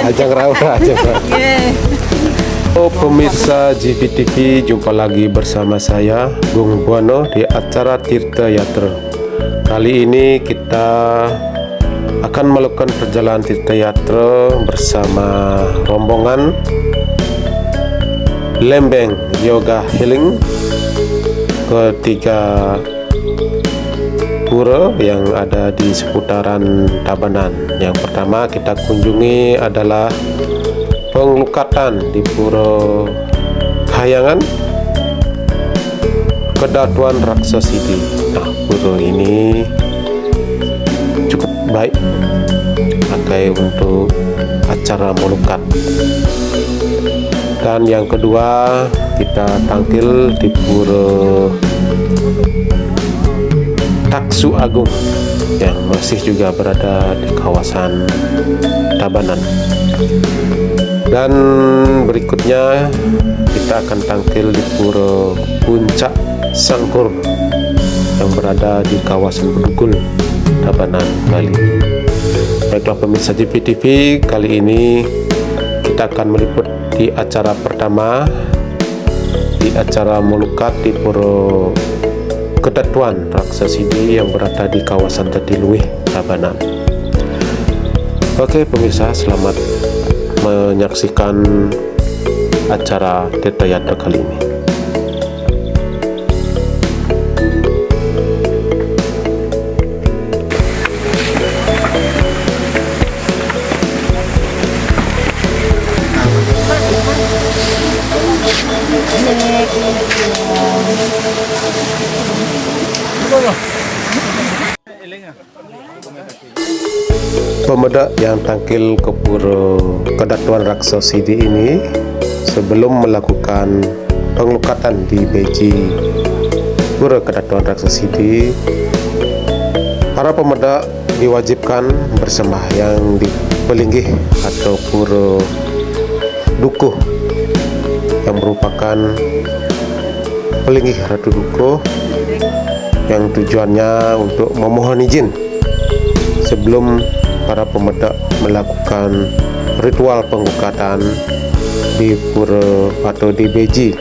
Ajang Raura. Oh pemirsa GPTV, jumpa lagi bersama saya Gung Buano di acara Tirta Yatra. Kali ini kita akan melakukan perjalanan Tirta Yatra bersama rombongan Lembeng Yoga Healing ke 3 pura yang ada di seputaran Tabanan. Yang pertama kita kunjungi adalah Penglukatan di Pura Kahyangan, Kedatuan Raksasidi. Nah, pura ini cukup baik pakai untuk acara melukat. Dan yang kedua kita tampil di Pura Taksu Agung yang masih juga berada di kawasan Tabanan. Dan berikutnya kita akan tampil di Pura Puncak Sangkur yang berada di kawasan Bedugul, Tabanan, Bali. Baiklah pemirsa GPTV, kali ini kita akan meliput di acara pertama, di acara melukat di Pura Kedatuan Raksasidi yang berada di kawasan Jatiluwih, Tabanan. Oke pemirsa, selamat menyaksikan acara Tirta Yatra kali ini. Pemuda yang tampil ke Pura Kedatuan Raksasidi ini sebelum melakukan penglukatan di Beji Pura Kedatuan Raksasidi, para pemuda diwajibkan bersembahyang di Pelinggih atau Pura Dukuh yang merupakan Pelinggih Ratu Dukuh, yang tujuannya untuk memohon izin sebelum para pemuda melakukan ritual penglukatan di pura atau di Beji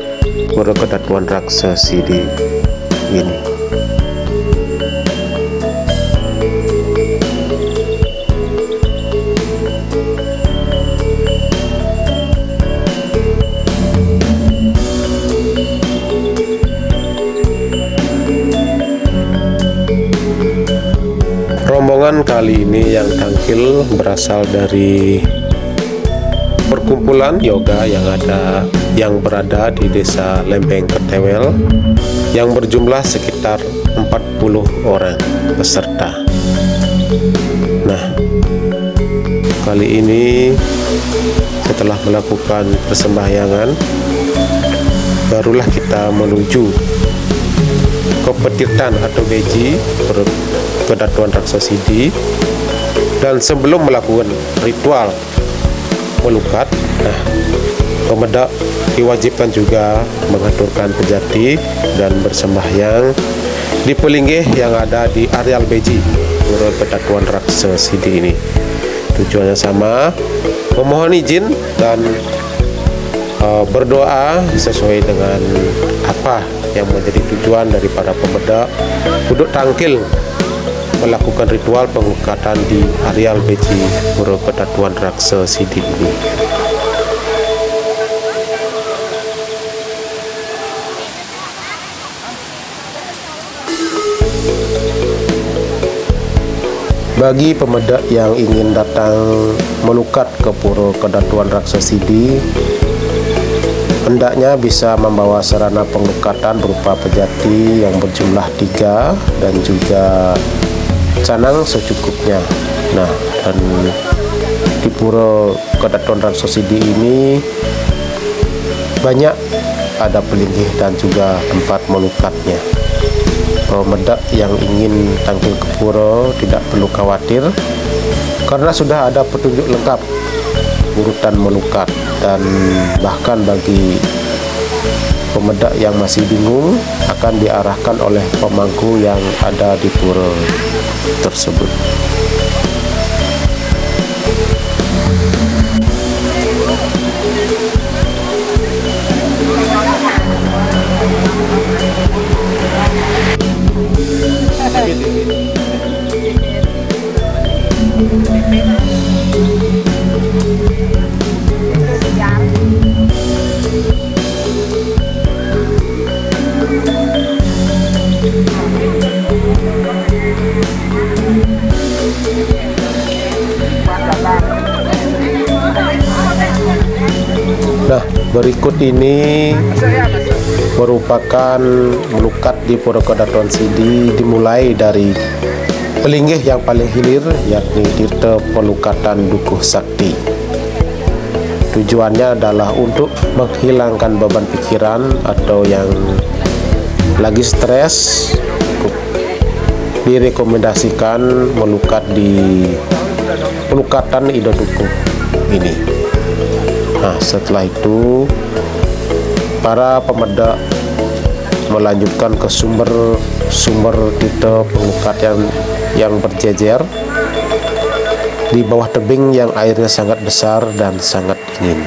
Pura Kedatuan Raksasidi ini. Rombongan kali ini yang tampil berasal dari perkumpulan yoga yang berada di Desa Lembeng Ketewel yang berjumlah sekitar 40 orang peserta. Nah, kali ini setelah melakukan persembahyangan, barulah kita menuju ke Petirtan atau Beji Kedatuan Raksasidi. Dan sebelum melakukan ritual melukat, nah, pemuda diwajibkan juga mengaturkan pejati dan bersembahyang di Pelinggih yang ada di areal Beji Pura Kedatuan Raksasidi ini. Tujuannya sama, memohon izin dan berdoa sesuai dengan apa yang menjadi tujuan dari para pemuda untuk tampil melakukan ritual penglukatan di areal Beji Pura Kedatuan Raksasidi ini. Bagi pemuda yang ingin datang melukat ke Pura Kedatuan Raksasidi, hendaknya bisa membawa sarana penglukatan berupa pejati yang berjumlah 3 dan juga canang secukupnya. Nah, dan di Pura Kedatuan Raksasidi ini banyak ada pelinggih dan juga tempat melukatnya. Pemuda yang ingin tampil ke pura tidak perlu khawatir karena sudah ada petunjuk lengkap urutan melukat, dan bahkan bagi pemuda yang masih bingung akan diarahkan oleh pemangku yang ada di pura tersebut. Nah, berikut ini merupakan melukat di Purwokerto Datuan Sidi, dimulai dari pelinggih yang paling hilir, yakni Tirta Pelukatan Dukuh Sakti. Tujuannya adalah untuk menghilangkan beban pikiran atau yang lagi stres. Direkomendasikan melukat di pelukatan Ido Dukuh ini. Nah, setelah itu para pemedak melanjutkan ke sumber Tirta Pelukat yang berjejer di bawah tebing yang airnya sangat besar dan sangat dingin.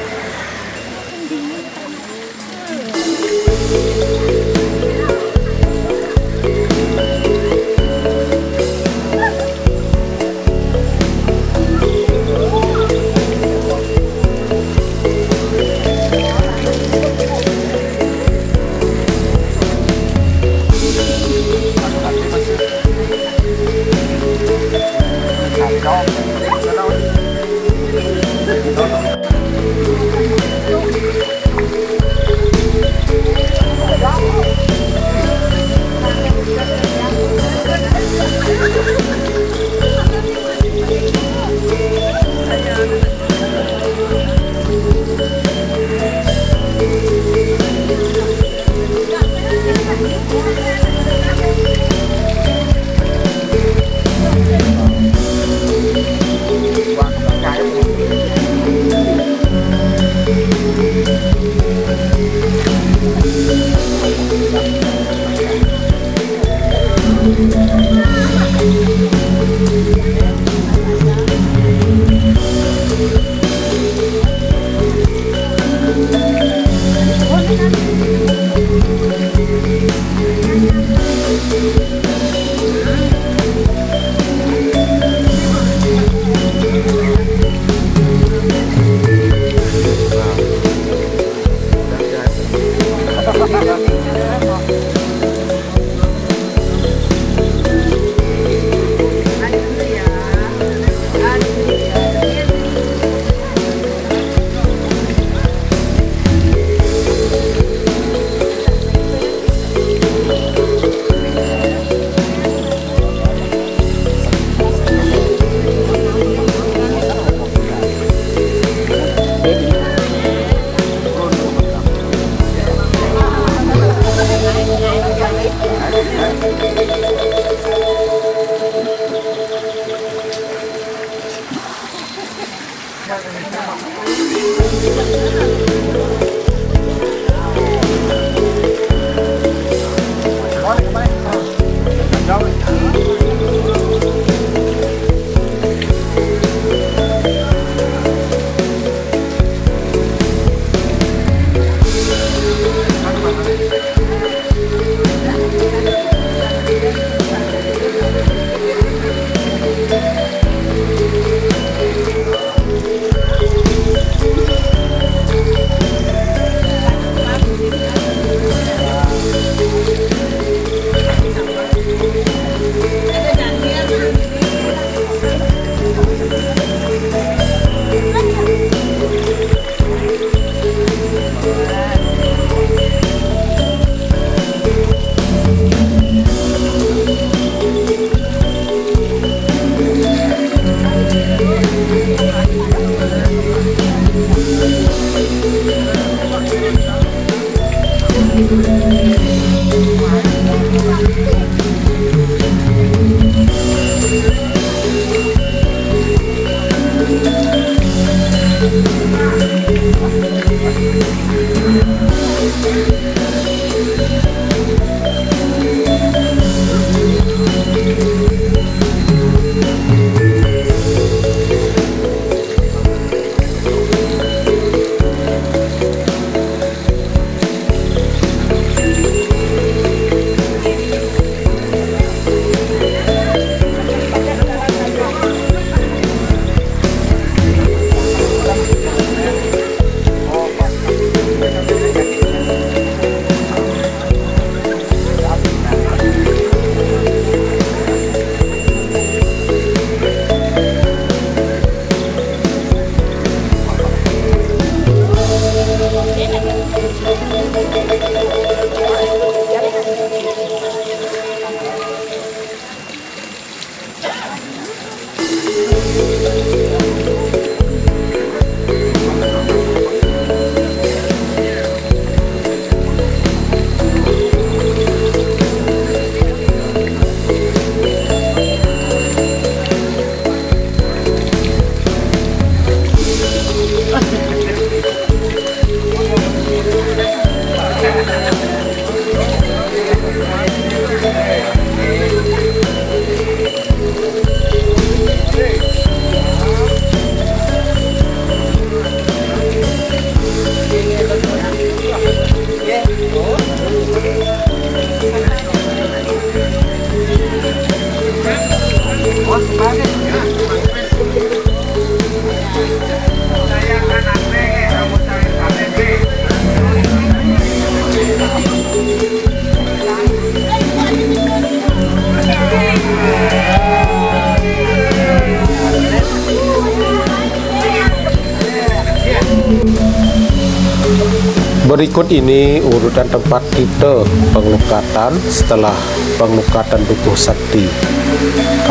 Berikut ini urutan tempat kita pengelukatan setelah pengelukatan Dukuh Sakti.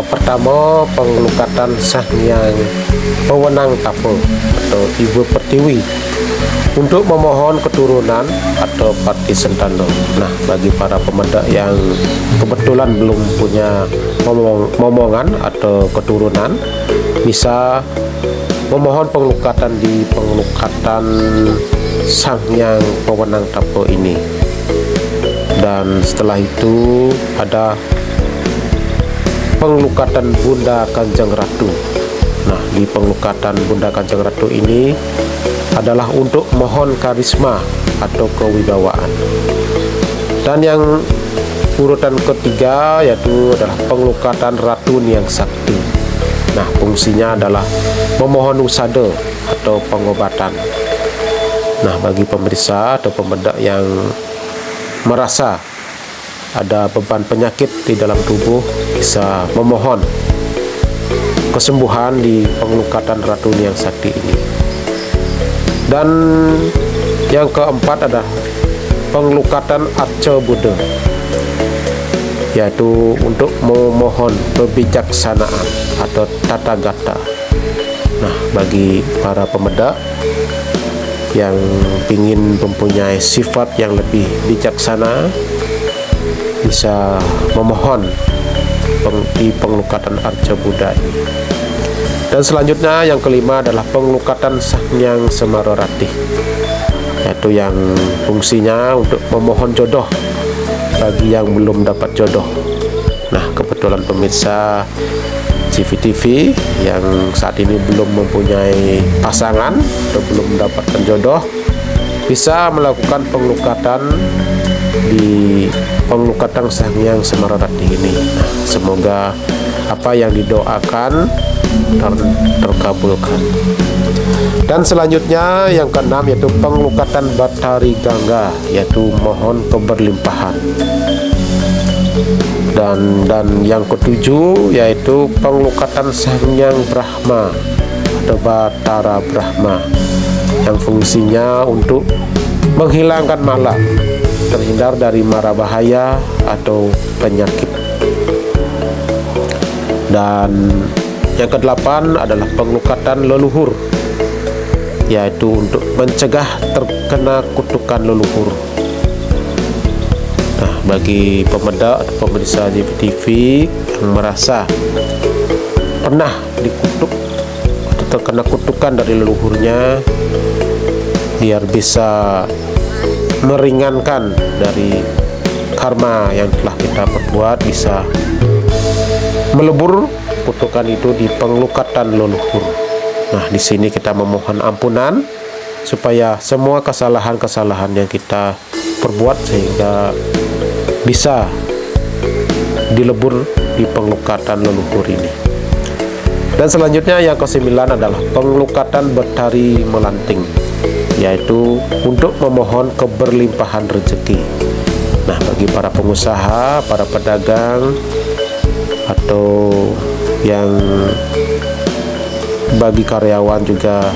Pertama, pengelukatan Sang Hyang Pewenang Tapa atau Ibu Pertiwi untuk memohon keturunan atau pati sentana. Nah, bagi para pemuda yang kebetulan belum punya momongan atau keturunan, bisa memohon pengelukatan di pengelukatan Sang Hyang Pewenang Tapa ini. Dan setelah itu ada pengelukatan Bunda Kanjeng Ratu. Nah, di pengelukatan Bunda Kanjeng Ratu ini adalah untuk mohon karisma atau kewibawaan. Dan yang urutan ketiga yaitu adalah pengelukatan Ratu Niang Sakti. Nah, fungsinya adalah memohon usada atau pengobatan. Nah, bagi pemirsa atau pemuda yang merasa ada beban penyakit di dalam tubuh, bisa memohon kesembuhan di pengelukatan Ratu Niang Sakti ini. Dan yang keempat adalah pengelukatan Arca Buddha, yaitu untuk memohon kebijaksanaan atau tata gata. Nah, bagi para pemuda yang ingin mempunyai sifat yang lebih bijaksana, bisa memohon di pengelukatan Arca Buddha ini. Dan selanjutnya yang kelima adalah pengelukatan Sang Hyang Semarorati, yaitu yang fungsinya untuk memohon jodoh bagi yang belum dapat jodoh. Nah, kebetulan pemirsa CVTV yang saat ini belum mempunyai pasangan atau belum mendapatkan jodoh, bisa melakukan pengelukatan di pengelukatan Sang Hyang Semarorati ini. Nah, semoga apa yang didoakan terkabulkan. Dan selanjutnya yang keenam yaitu pengelukatan Bathari Gangga, yaitu mohon keberlimpahan. Dan yang ketujuh yaitu pengelukatan Sang Hyang Brahma atau Bathara Brahma, yang fungsinya untuk menghilangkan malak, terhindar dari mara bahaya atau penyakit. Dan yang kedelapan adalah pengelukatan leluhur, yaitu untuk mencegah terkena kutukan leluhur. Nah, bagi pemuda atau pemirsa JPTV yang merasa pernah dikutuk atau terkena kutukan dari leluhurnya, biar bisa meringankan dari karma yang telah kita perbuat, bisa melebur kutukan itu di pengelukatan leluhur. Nah, di sini kita memohon ampunan supaya semua kesalahan-kesalahan yang kita perbuat sehingga bisa dilebur di pengelukatan leluhur ini. Dan selanjutnya yang kesembilan adalah pengelukatan Bathari Melanting, yaitu untuk memohon keberlimpahan rezeki. Nah, bagi para pengusaha, para pedagang, atau yang bagi karyawan juga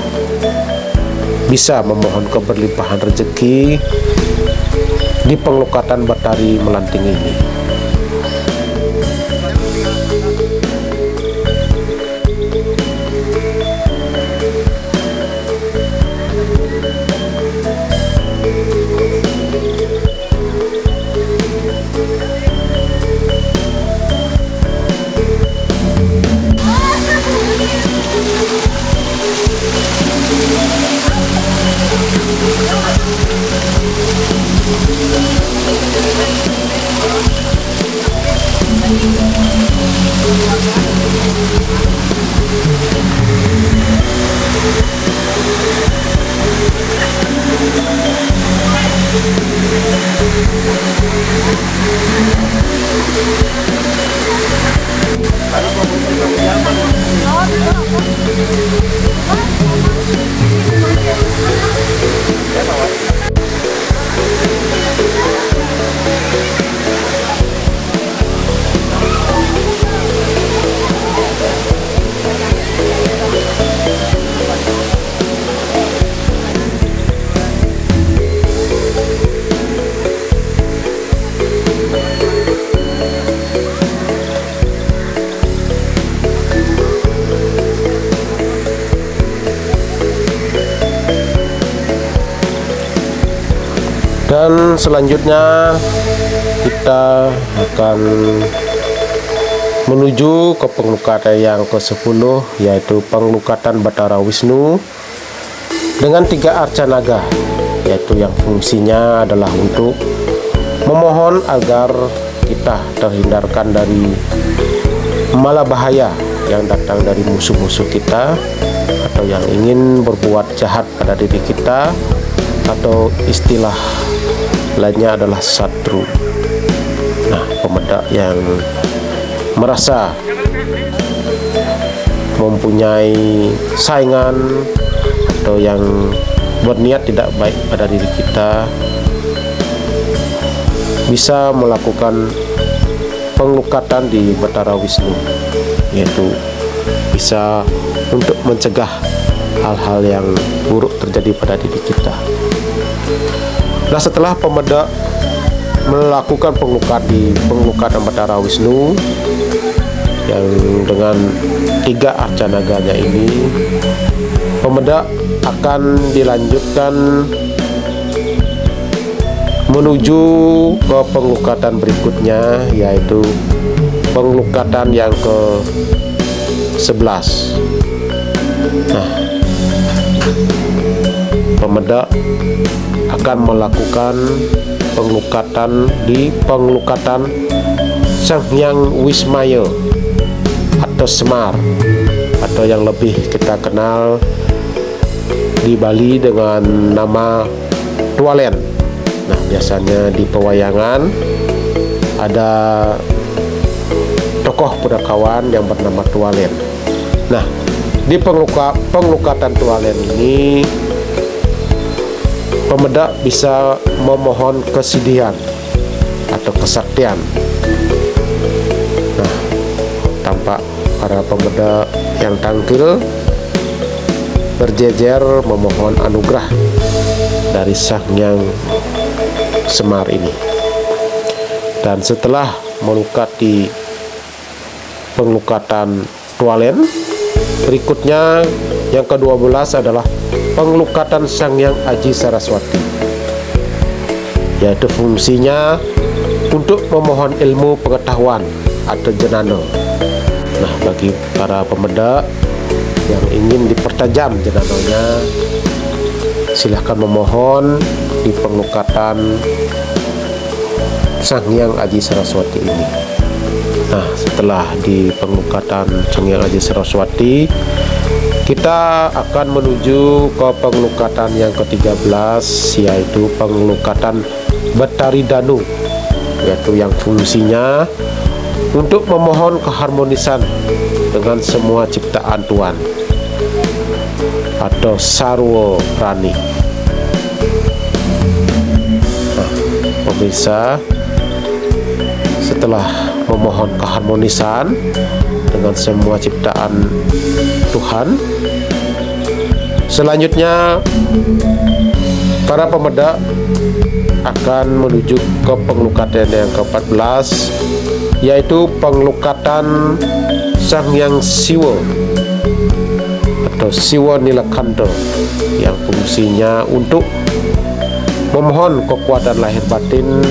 bisa memohon keberlimpahan rezeki di pengelukatan Bathari Melanting ini. Dan selanjutnya kita akan menuju ke penglukatan yang ke-10, yaitu penglukatan Bathara Wisnu dengan 3 arca naga, yaitu yang fungsinya adalah untuk memohon agar kita terhindarkan dari malabahaya yang datang dari musuh-musuh kita, atau yang ingin berbuat jahat pada diri kita, atau istilah lainnya adalah satru. Nah, pemedak yang merasa mempunyai saingan atau yang berniat tidak baik pada diri kita bisa melakukan penglukatan di Bathara Wisnu, yaitu bisa untuk mencegah hal-hal yang buruk terjadi pada diri kita. Nah, setelah pemedak melakukan penglukatan Bathara Wisnu yang dengan 3 arca naganya ini, pemedak akan dilanjutkan menuju ke penglukatan berikutnya, yaitu penglukatan yang ke-11. Nah, pemedak akan melakukan penglukatan di penglukatan Sang Hyang Wismaya atau Semar, atau yang lebih kita kenal di Bali dengan nama Tualen. Nah, biasanya di pewayangan ada tokoh Pudakawan yang bernama Tualen. Nah, di penglukatan Tualen ini pemedak bisa memohon kesidian atau kesaktian. Nah, tampak para pemedak yang tangkil berjejer memohon anugerah dari Sang Hyang Semar ini. Dan setelah melukati penglukatan Tualen, berikutnya yang ke-12 adalah penglukatan Sang Hyang Aji Saraswati, yaitu fungsinya untuk memohon ilmu pengetahuan atau jenana. Nah, bagi para pemedak yang ingin dipertajam jenananya, silahkan memohon di penglukatan Sang Hyang Aji Saraswati ini. Nah, setelah di penglukatan Sang Hyang Aji Saraswati, kita akan menuju ke penglukatan yang ke-13, yaitu penglukatan Bathari Danu, yaitu yang fungsinya untuk memohon keharmonisan dengan semua ciptaan Tuhan atau Sarwa Prani. Nah, pemirsa, setelah memohon keharmonisan dengan semua ciptaan Tuhan, selanjutnya para pemedak akan menuju ke penglukatan yang ke-14, yaitu penglukatan Sang Hyang Siwa atau Siwa Nilakanta, yang fungsinya untuk memohon kekuatan lahir batin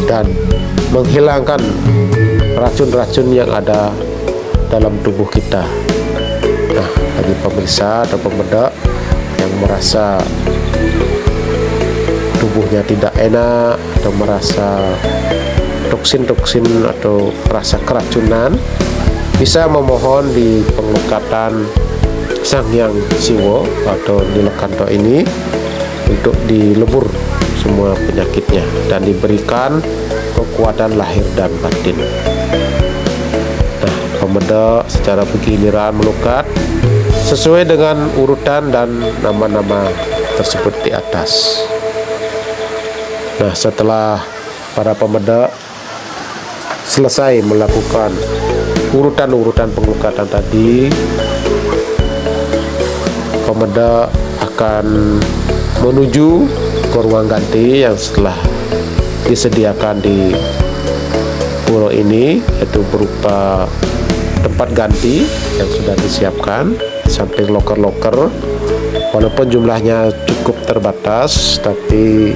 dan menghilangkan racun-racun yang ada dalam tubuh kita. Nah, bagi pemirsa atau pemedak yang merasa tubuhnya tidak enak atau merasa toksin-toksin atau rasa keracunan, bisa memohon di penglukatan Sang Hyang Siwa atau Nilakanta ini untuk dilebur semua penyakitnya dan diberikan kekuatan lahir dan batin. Nah, pemedak secara bergiliran melukat sesuai dengan urutan dan nama-nama tersebut di atas. Nah, setelah para pemedak selesai melakukan urutan-urutan penglukatan tadi, pemedak akan menuju ke ruang ganti yang setelah disediakan di pura ini, yaitu berupa tempat ganti yang sudah disiapkan di samping loker-loker. Walaupun jumlahnya cukup terbatas, tapi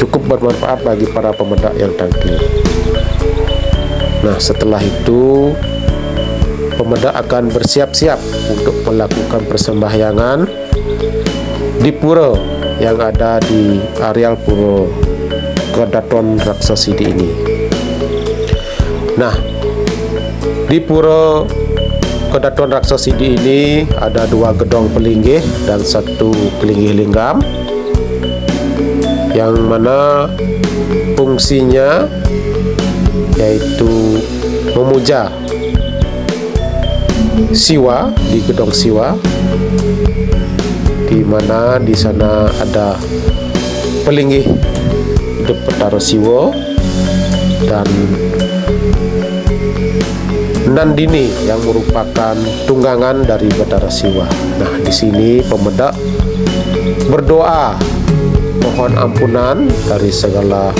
cukup bermanfaat bagi para pemedak yang tangkil. Nah, setelah itu pemedak akan bersiap-siap untuk melakukan persembahyangan di pura yang ada di areal Pura Kedatuan Raksasidi ini. Nah, di Pura Kedatuan Raksasidi ini ada 2 gedong pelinggih dan 1 pelinggih linggam, yang mana fungsinya yaitu memuja siwa di gedong siwa, di mana di sana ada pelinggih hidup Bathara Siwa dan Nandini yang merupakan tunggangan dari Bathara Siwa. Nah, di sini pemedak berdoa mohon ampunan dari segala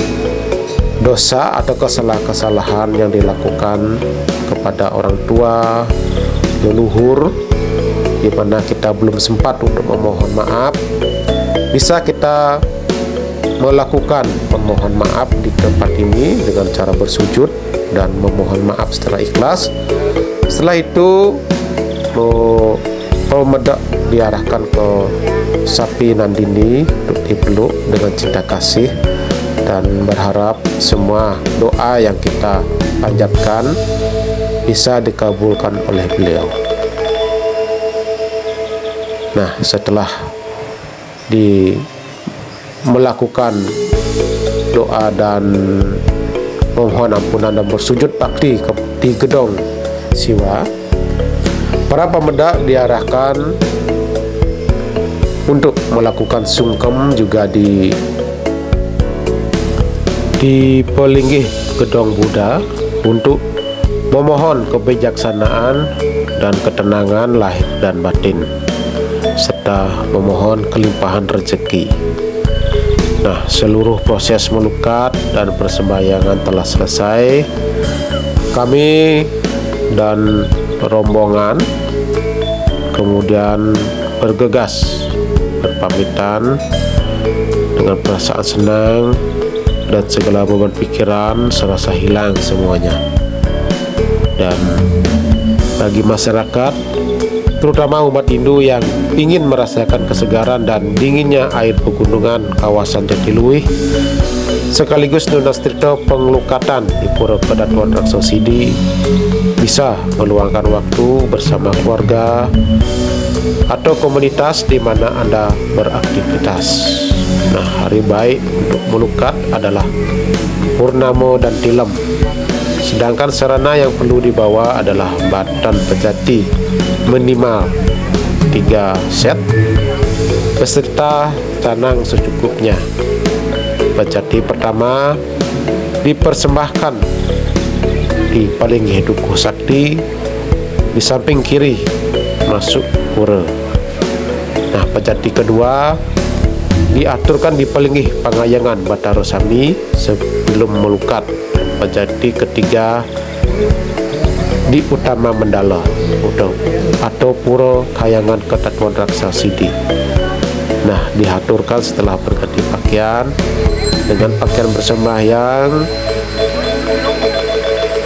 dosa atau kesalahan-kesalahan yang dilakukan kepada orang tua, leluhur, di mana kita belum sempat untuk memohon maaf. Bisa kita melakukan memohon maaf di tempat ini dengan cara bersujud dan memohon maaf secara ikhlas. Setelah itu pemedak diarahkan ke sapi Nandini untuk dipeluk dengan cinta kasih, dan berharap semua doa yang kita panjatkan bisa dikabulkan oleh beliau. Nah, setelah melakukan doa dan mohon ampunan dan bersujud bakti di gedong siwa, para pemedak diarahkan untuk melakukan sungkem juga di pelinggih gedong Buddha untuk memohon kebijaksanaan dan ketenangan lahir dan batin, serta memohon kelimpahan rezeki. Nah, seluruh proses melukat dan persembahyangan telah selesai. Kami dan rombongan kemudian bergegas berpamitan dengan perasaan senang, dan segala beban pikiran serasa hilang semuanya. Dan bagi masyarakat, terutama umat Hindu yang ingin merasakan kesegaran dan dinginnya air pegunungan kawasan Jatiluwih, sekaligus lunas tirta pengelukatan di Pura Kedatuan Raksasidi, bisa meluangkan waktu bersama keluarga atau komunitas di mana Anda beraktivitas. Nah, hari baik untuk melukat adalah purnama dan tilem. Sedangkan sarana yang perlu dibawa adalah batan pejati minimal 3 set beserta canang secukupnya. Pejati pertama dipersembahkan di palinggih dukuh sakti di samping kiri masuk pura. Nah, pejati kedua diaturkan di palinggih pangayangan Bathara Sami sebelum melukat. Pejati ketiga di utama Mandala atau Pura Kayangan Kedatuan Raksasidi. Nah, diaturkan setelah berganti pakaian dengan pakaian bersembahyang,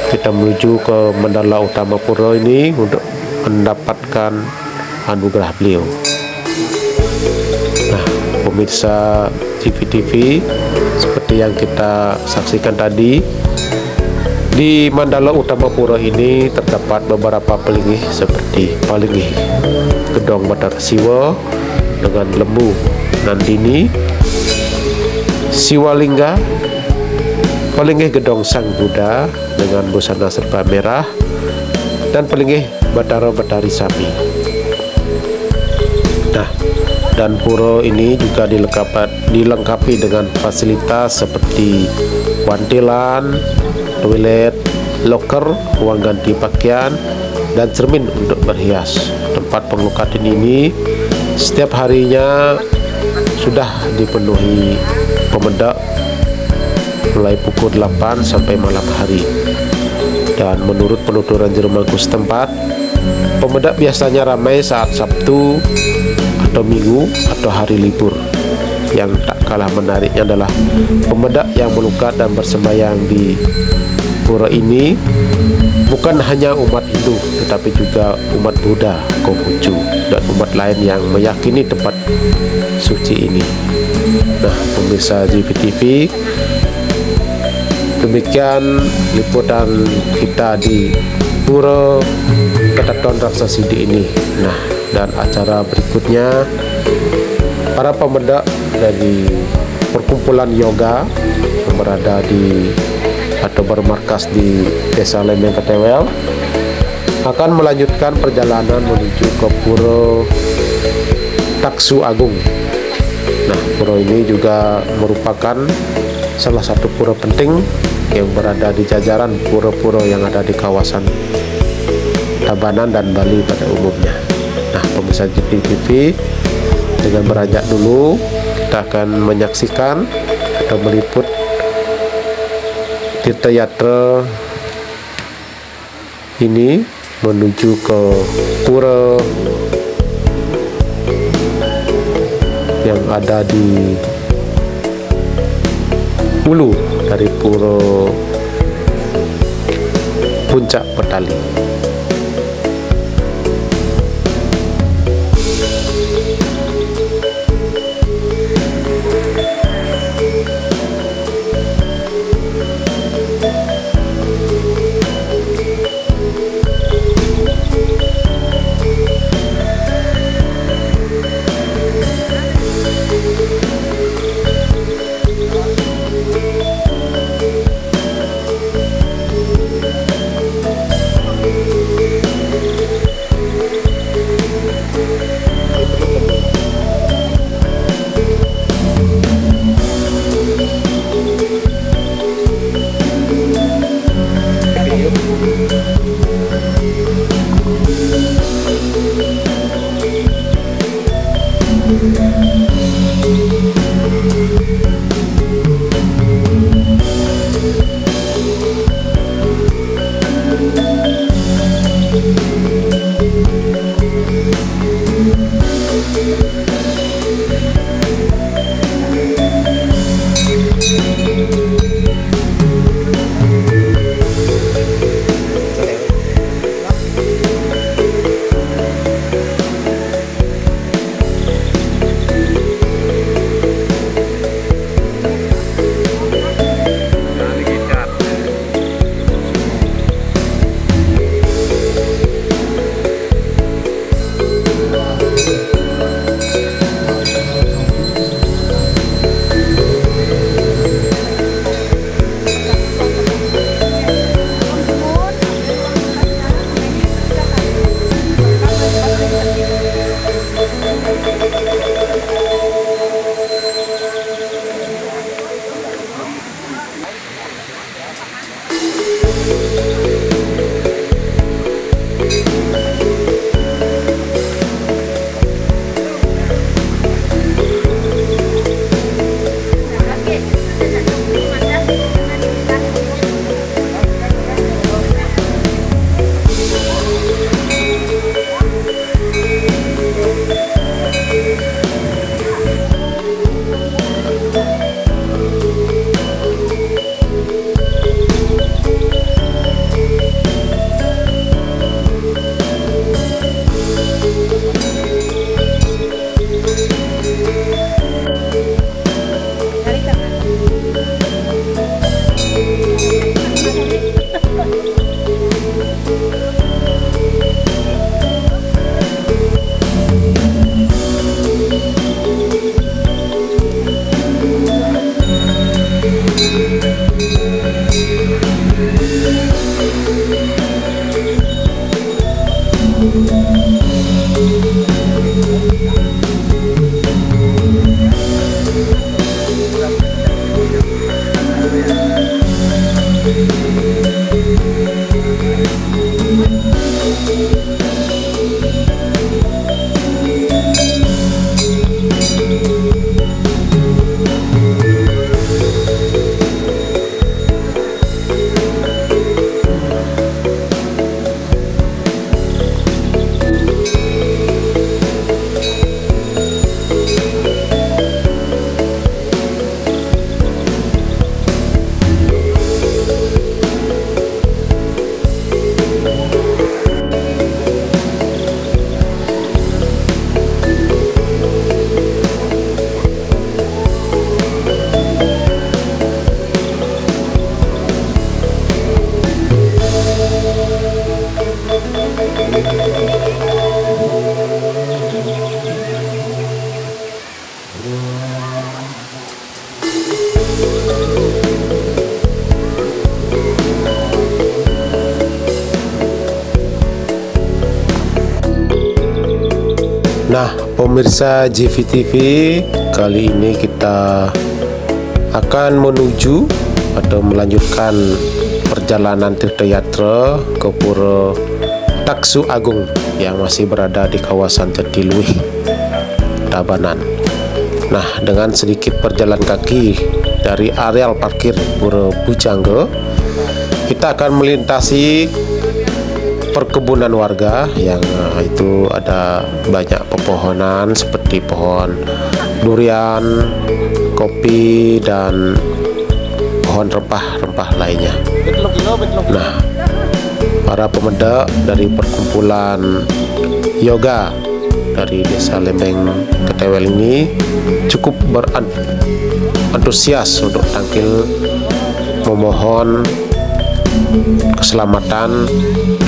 kita menuju ke Mandala utama pura ini untuk mendapatkan anugerah beliau. Nah, pemirsa TV seperti yang kita saksikan tadi, di Mandala utama pura ini terdapat beberapa pelinggih seperti palinggih gedong Bathara Siwa dengan lembu Nandini, Siwalingga, palinggih gedong Sang Buddha dengan busana serba merah, dan palinggih Bathara Bathari Sami. Nah, dan pura ini juga dilengkapi dengan fasilitas seperti wantilan, toilet, loker, ruang ganti pakaian, dan cermin untuk berhias. Tempat pengelukatan ini setiap harinya sudah dipenuhi pemedak mulai pukul 8 sampai malam hari. Dan menurut penuturan Jerumangku setempat, pemedak biasanya ramai saat Sabtu atau Minggu atau hari libur. yang tak kalah menariknya adalah pemedak yang melukat dan bersembahyang di pura ini bukan hanya umat Hindu, tetapi juga umat Buddha, Konghucu, dan umat lain yang meyakini tempat suci ini. Nah, pemirsa GVTV, demikian liputan kita di Pura Ketatuan Raksa Sidi ini. Nah, dan acara berikutnya para pemedak dari perkumpulan yoga yang berada di atau bermarkas di Desa Lembeng Ketewel akan melanjutkan perjalanan menuju ke Pura Taksu Agung. Nah, pura ini juga merupakan salah satu pura penting yang berada di jajaran pura-pura yang ada di kawasan Tabanan dan Bali pada umumnya. Nah, pemirsa GVTV, dengan beranjak dulu kita akan menyaksikan atau meliput Tirta Yatra ini menuju ke pura yang ada di hulu dari Pura Puncak Petali. Nah, pemirsa JVTV, kali ini kita akan menuju atau melanjutkan perjalanan tirtayatra ke Pura Taksu Agung yang masih berada di kawasan Jatiluwih, Tabanan. Nah, dengan sedikit berjalan kaki dari areal parkir Pura Bujangga, kita akan melintasi perkebunan warga yang itu ada banyak pepohonan seperti pohon durian, kopi, dan pohon rempah-rempah lainnya. Nah, para pemuda dari perkumpulan yoga dari Desa Lembeng Ketewel ini cukup berantusias untuk tampil memohon keselamatan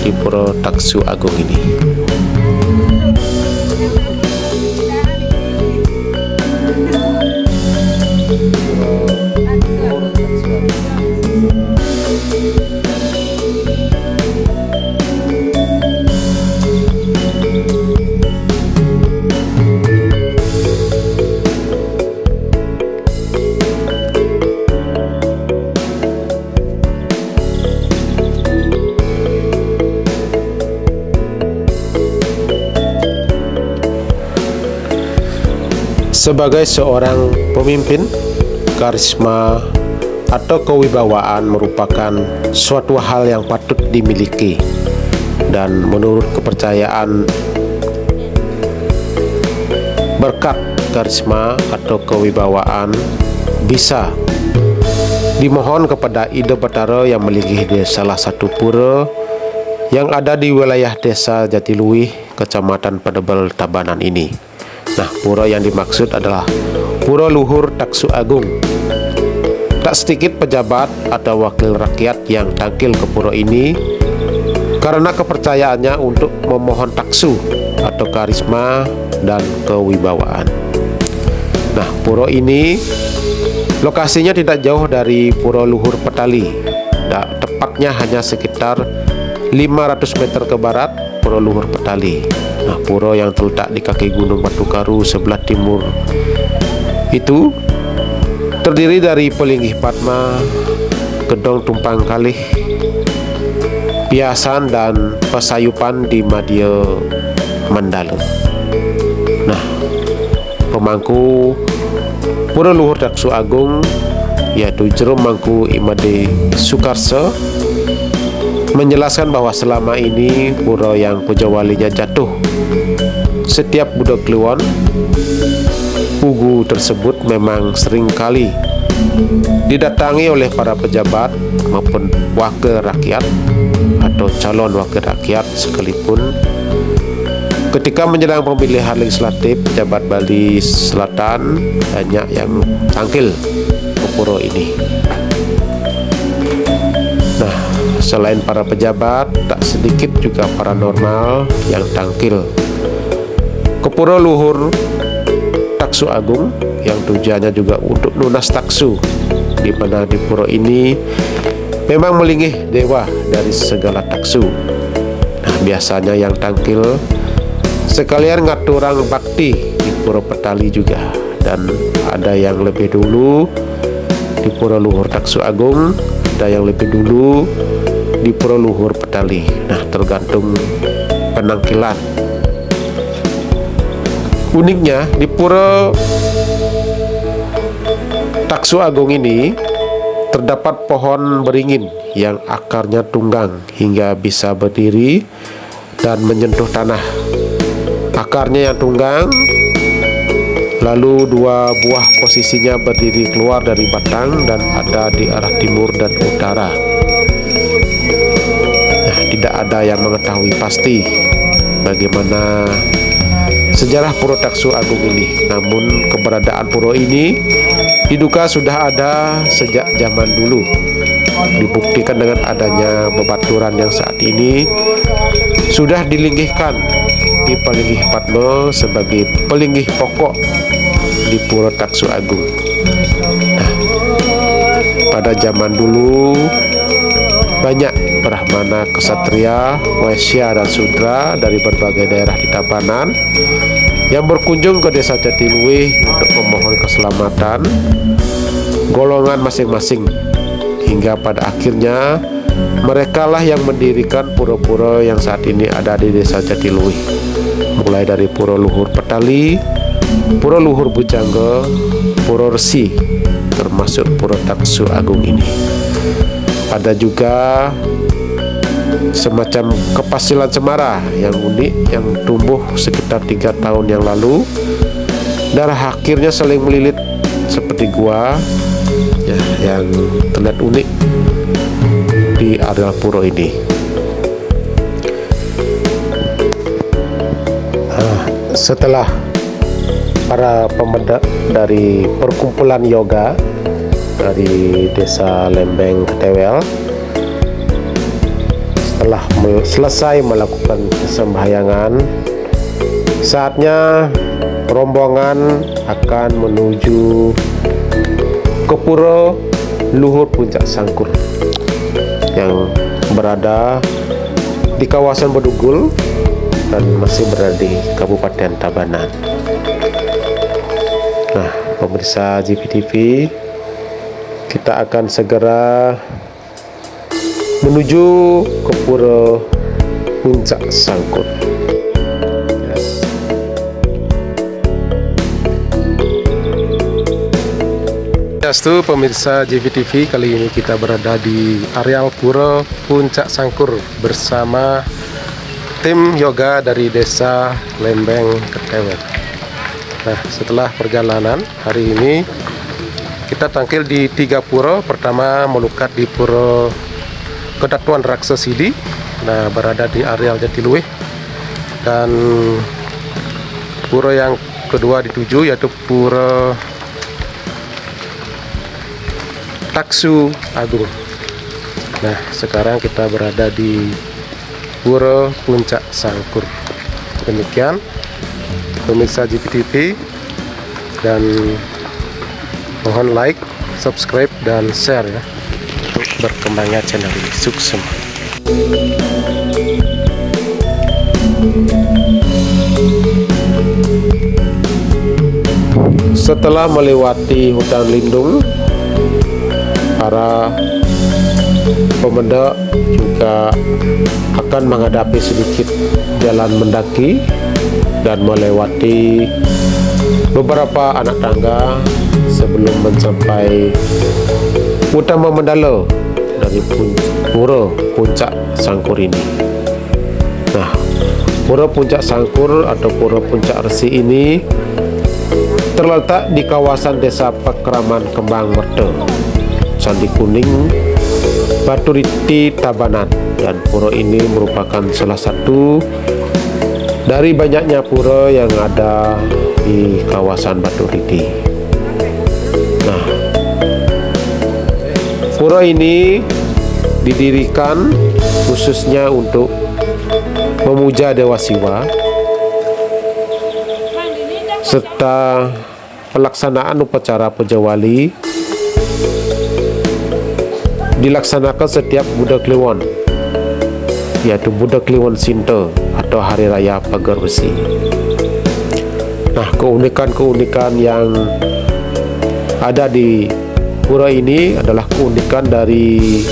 di Pura Taksu Agung ini. Sebagai seorang pemimpin, karisma atau kewibawaan merupakan suatu hal yang patut dimiliki, dan menurut kepercayaan, berkat karisma atau kewibawaan bisa dimohon kepada Ida Batara yang melinggih di salah satu pura yang ada di wilayah Desa Jatiluwih, Kecamatan Pedebel, Tabanan ini. Nah, pura yang dimaksud adalah Pura Luhur Taksu Agung. Tak sedikit pejabat atau wakil rakyat yang tampil ke pura ini karena kepercayaannya untuk memohon taksu atau karisma dan kewibawaan. Nah, pura ini lokasinya tidak jauh dari Pura Luhur Petali. Tepatnya hanya sekitar 500 meter ke barat Pura Luhur Petali. Nah, pura yang terletak di kaki Gunung Batu Karu sebelah timur itu terdiri dari Pelinggih Padma, Gedong Tumpang Kalih, Piasan, dan Pasayupan di Madya Mandala. Nah, pemangku Pura Luhur Taksu Agung yaitu Jerom Mangku Imade Sukarsa menjelaskan bahwa selama ini pura yang pujawalinya jatuh setiap budak kliwon, pugu tersebut memang sering kali didatangi oleh para pejabat maupun wakil rakyat atau calon wakil rakyat sekalipun. Ketika menjelang pemilihan legislatif Jabat Bali Selatan, banyak yang tampil ke pura ini. Nah, selain para pejabat, tak sedikit juga paranormal yang tampil ke Pura Luhur Taksu Agung yang tujuannya juga untuk lunas taksu, di mana di pura ini memang melinggih dewa dari segala taksu. Nah, biasanya yang tampil sekalian ngaturang bakti di Pura Petali juga, dan ada yang lebih dulu di Pura Luhur Taksu Agung, ada yang lebih dulu di Pura Luhur Petali. Nah, tergantung penangkilan. Uniknya di Pura Taksu Agung ini terdapat pohon beringin yang akarnya tunggang hingga bisa berdiri dan menyentuh tanah. Akarnya yang tunggang, lalu dua buah posisinya berdiri keluar dari batang dan ada di arah timur dan utara. Nah, tidak ada yang mengetahui pasti bagaimana sejarah Pura Taksu Agung ini. Namun keberadaan pura ini diduga sudah ada sejak zaman dulu. Dibuktikan dengan adanya bebaturan yang saat ini sudah dilinggihkan di Pelinggih Padma sebagai pelinggih pokok di Pura Taksu Agung. Nah, pada zaman dulu banyak brahmana, kesatria, waisya, dan sudra dari berbagai daerah di Tabanan yang berkunjung ke Desa Jatiluwih untuk memohon keselamatan golongan masing-masing, hingga pada akhirnya mereka lah yang mendirikan pura-pura yang saat ini ada di Desa Jatiluwih, mulai dari Pura Luhur Petali, Pura Luhur Bujangga, Pura Resi, termasuk Pura Taksu Agung ini. Ada juga semacam kepasilan cemara yang unik yang tumbuh sekitar 3 tahun yang lalu, dan akhirnya saling melilit seperti gua ya, yang terlihat unik di areal pura ini. Setelah para pemuda dari perkumpulan yoga dari Desa Lembeng Ketewel setelah selesai melakukan sembahyangan, saatnya rombongan akan menuju ke Pura Luhur Puncak Sangkur yang berada di kawasan Bedugul dan masih berada di Kabupaten Tabanan. Nah, pemirsa JPTV, kita akan segera menuju ke Pura Puncak Sangkur. Swastiastu pemirsa JPTV, kali ini kita berada di areal Pura Puncak Sangkur bersama tim yoga dari Desa Lembeng Ketewel. Nah, setelah perjalanan hari ini kita tampil di 3 pura. Pertama melukat di Pura Kedatuan Raksasidi, nah berada di areal Jatiluwih, dan pura yang kedua dituju yaitu Pura Taksu Agung. Nah, sekarang kita berada di Pura Puncak Sangkur. Demikian pemirsa JPTV, dan mohon like, subscribe, dan share ya untuk berkembangnya channel ini. Sukses. Setelah melewati hutan lindung, para pemuda juga akan menghadapi sedikit jalan mendaki dan melewati beberapa anak tangga sebelum mencapai utama Mandala dari Pura Puncak Sangkur ini. Nah, Pura Puncak Sangkur atau Pura Puncak Resi ini terletak di kawasan Desa Pakraman Kembang Merta, Candi Kuning, Batu Riti, Tabanan, dan pura ini merupakan salah satu dari banyaknya pura yang ada di kawasan Batu Riti. Nah, pura ini didirikan khususnya untuk memuja Dewa Siwa serta pelaksanaan upacara Puja Wali dilaksanakan setiap Budak Kliwon, yaitu Budak Kliwon Sinta atau Hari Raya Pagar Besi. Nah, keunikan-keunikan yang ada di pura ini adalah keunikan dari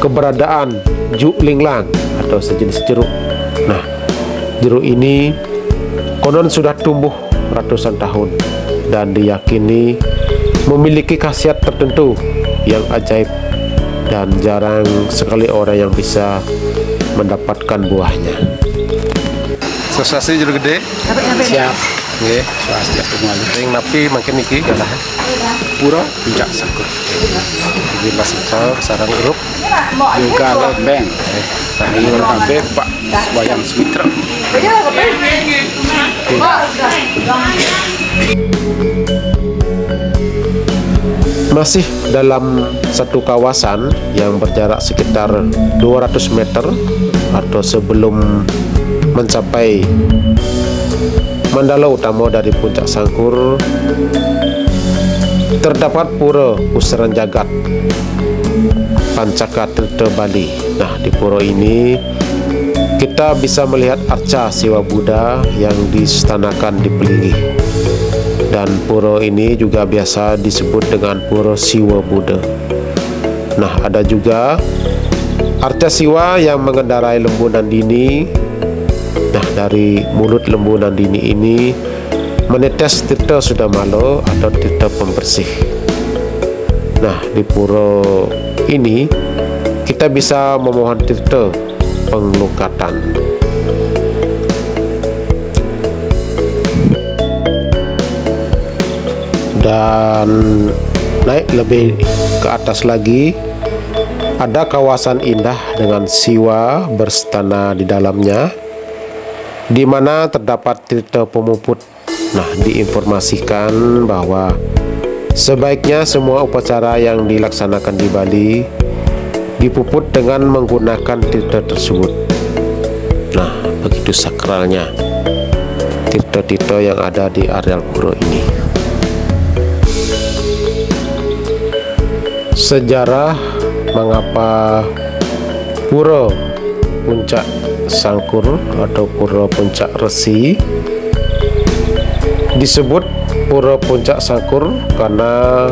keberadaan Juk Linglang atau sejenis jeruk. Nah, jeruk ini konon sudah tumbuh ratusan tahun dan diyakini memiliki khasiat tertentu yang ajaib, dan jarang sekali orang yang bisa mendapatkan buahnya. Sukses jeruk gede. Siap. Nggih, swastiastu kembali. Sing napi makin iki kalah. Pura Puncak Sangkur. Iki Mas Sor sarang grup yoga Lembeng. Ini kabeh Pak Wayang Smitra. Masih dalam satu kawasan yang berjarak sekitar 200 meter atau sebelum mencapai mandala utama dari Puncak Sangkur, terdapat Pura Pusaran Jagat Pancaka Tirta Bali. Nah, di pura ini kita bisa melihat arca Siwa Buddha yang diistanakan di Pelinggi. Dan pura ini juga biasa disebut dengan Pura Siwa Buddha. Nah, ada juga arca Siwa yang mengendarai lembu Nandini. Nah, dari mulut lembu Nandini ini menetes tirta Sudamala atau tirta pembersih. Nah, di pura ini kita bisa memohon tirta penglukatan. Dan naik lebih ke atas lagi, ada kawasan indah dengan Siwa berstana di dalamnya, di mana terdapat tirta pemuput. Nah, diinformasikan bahwa sebaiknya semua upacara yang dilaksanakan di Bali dipuput dengan menggunakan tirta tersebut. Nah, begitu sakralnya tirta-tirta yang ada di areal pura ini. Sejarah mengapa Pura Puncak Sangkur atau Pura Puncak Resi disebut Pura Puncak Sangkur karena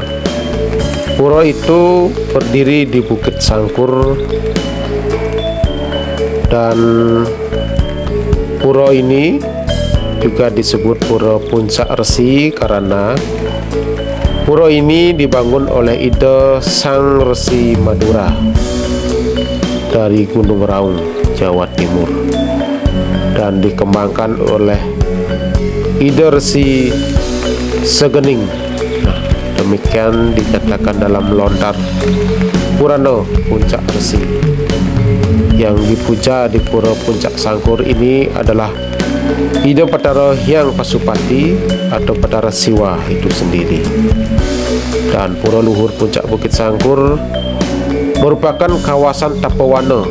pura itu berdiri di Bukit Sangkur, dan pura ini juga disebut Pura Puncak Resi karena pura ini dibangun oleh Ida Sang Resi Madura dari Gunung Raung, Jawa Timur, dan dikembangkan oleh Ida Resi Segening. Nah, demikian dinyatakan dalam lontar Purana Puncak Resi. Yang dipuja di Pura Puncak Sangkur ini adalah Ida Batara Hyang Pasupati atau Batara Siwa itu sendiri. Dan Pura Luhur Puncak Bukit Sangkur merupakan kawasan tapawana,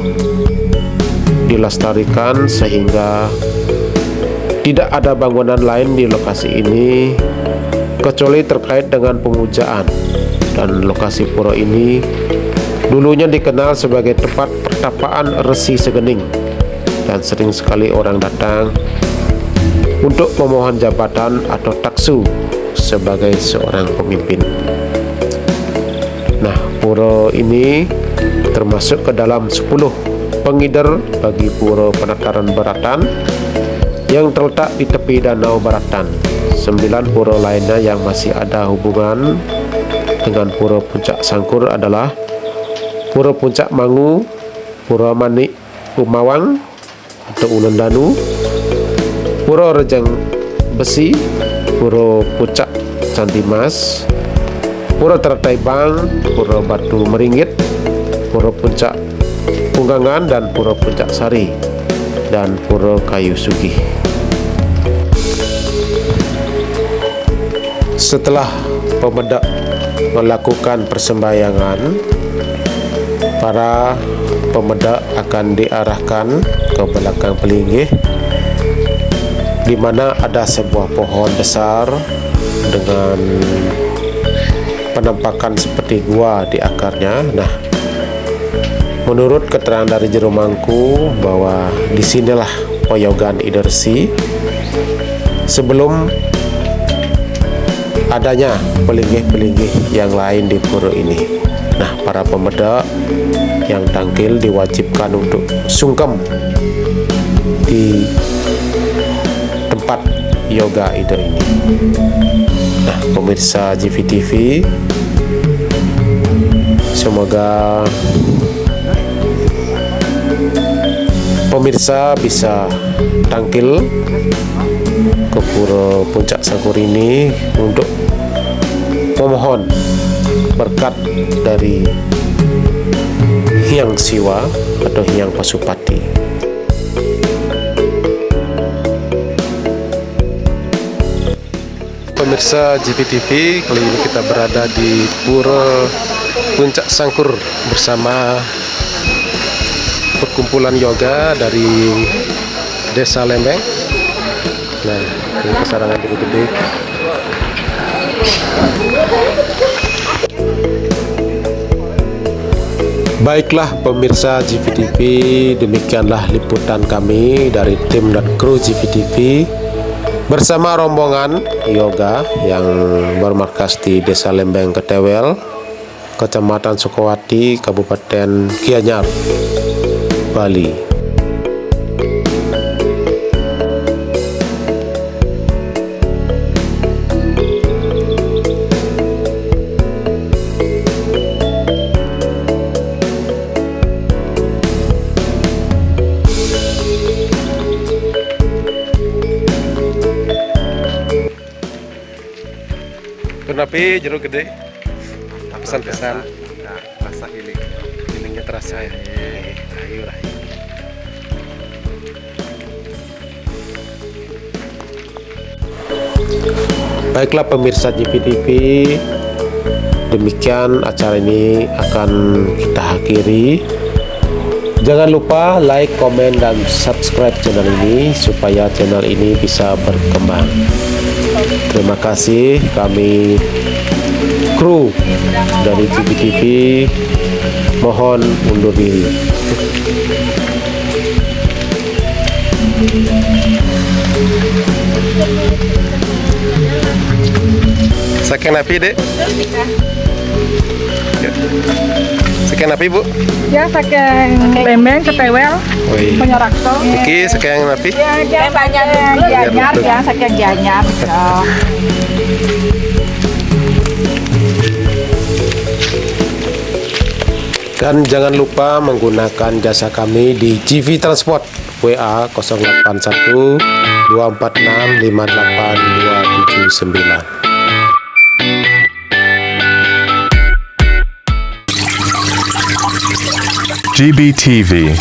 dilestarikan sehingga tidak ada bangunan lain di lokasi ini kecuali terkait dengan pemujaan. Dan lokasi pura ini dulunya dikenal sebagai tempat pertapaan Resi Segening, dan sering sekali orang datang untuk memohon jabatan atau taksu sebagai seorang pemimpin. Nah, pura ini termasuk ke dalam 10 pengider bagi Pura Penataran Baratan yang terletak di tepi Danau Baratan. 9 pura lainnya yang masih ada hubungan dengan Pura Puncak Sangkur adalah Pura Puncak Mangu, Pura Manik Umawang atau Ulendanu, Pura Rejang Besi, Pura Puncak Cantimas, Pura Teratai Bang, Pura Batu Meringit, Pura Puncak Punggangan, dan Pura Puncak Sari, dan Pura Kayu Sugih. Setelah pemedak melakukan persembahyangan, para pemedak akan diarahkan ke belakang Pelinggih, di mana ada sebuah pohon besar dengan penampakan seperti gua di akarnya. Nah, menurut keterangan dari Jero Mangku bahwa disinilah poyogan Ida Resi sebelum adanya pelinggih-pelinggih yang lain di pura ini. Nah, para pemedak yang tangkil diwajibkan untuk sungkem di tempat yoga Ida ini. Nah, pemirsa GVTV, semoga pemirsa bisa tangkil ke Pura Puncak Sangkur ini untuk memohon berkat dari Hyang Siwa atau Hyang Pasupati. Pemirsa GVTV, kali ini kita berada di Pura Puncak Sangkur bersama perkumpulan yoga dari Desa Lembeng. Nah, ini kesarangan gede-gede. Baiklah pemirsa GVTV, demikianlah liputan kami dari tim dan kru GVTV bersama rombongan yoga yang bermarkas di Desa Lembeng Ketewel, Kecamatan Sukowati, Kabupaten Gianyar, Bali. Kenapa jeruk gede? Pesan-pesan. Rasa Healingnya terasa ya. Ayo lah. Baiklah pemirsa GVTV, demikian acara ini akan kita akhiri. Jangan lupa like, komen, dan subscribe channel ini supaya channel ini bisa berkembang. Terima kasih, kami kru dari GVTV mohon undur diri. Sekian api dek. Sekian api bu. Ya saking Lembeng Ketewel punya Rakso. Iki sekian api. Ya banyak Gianyar ya saking Gianyar. Dan jangan lupa menggunakan jasa kami di GV Transport, WA 081 246 58279. GBTV.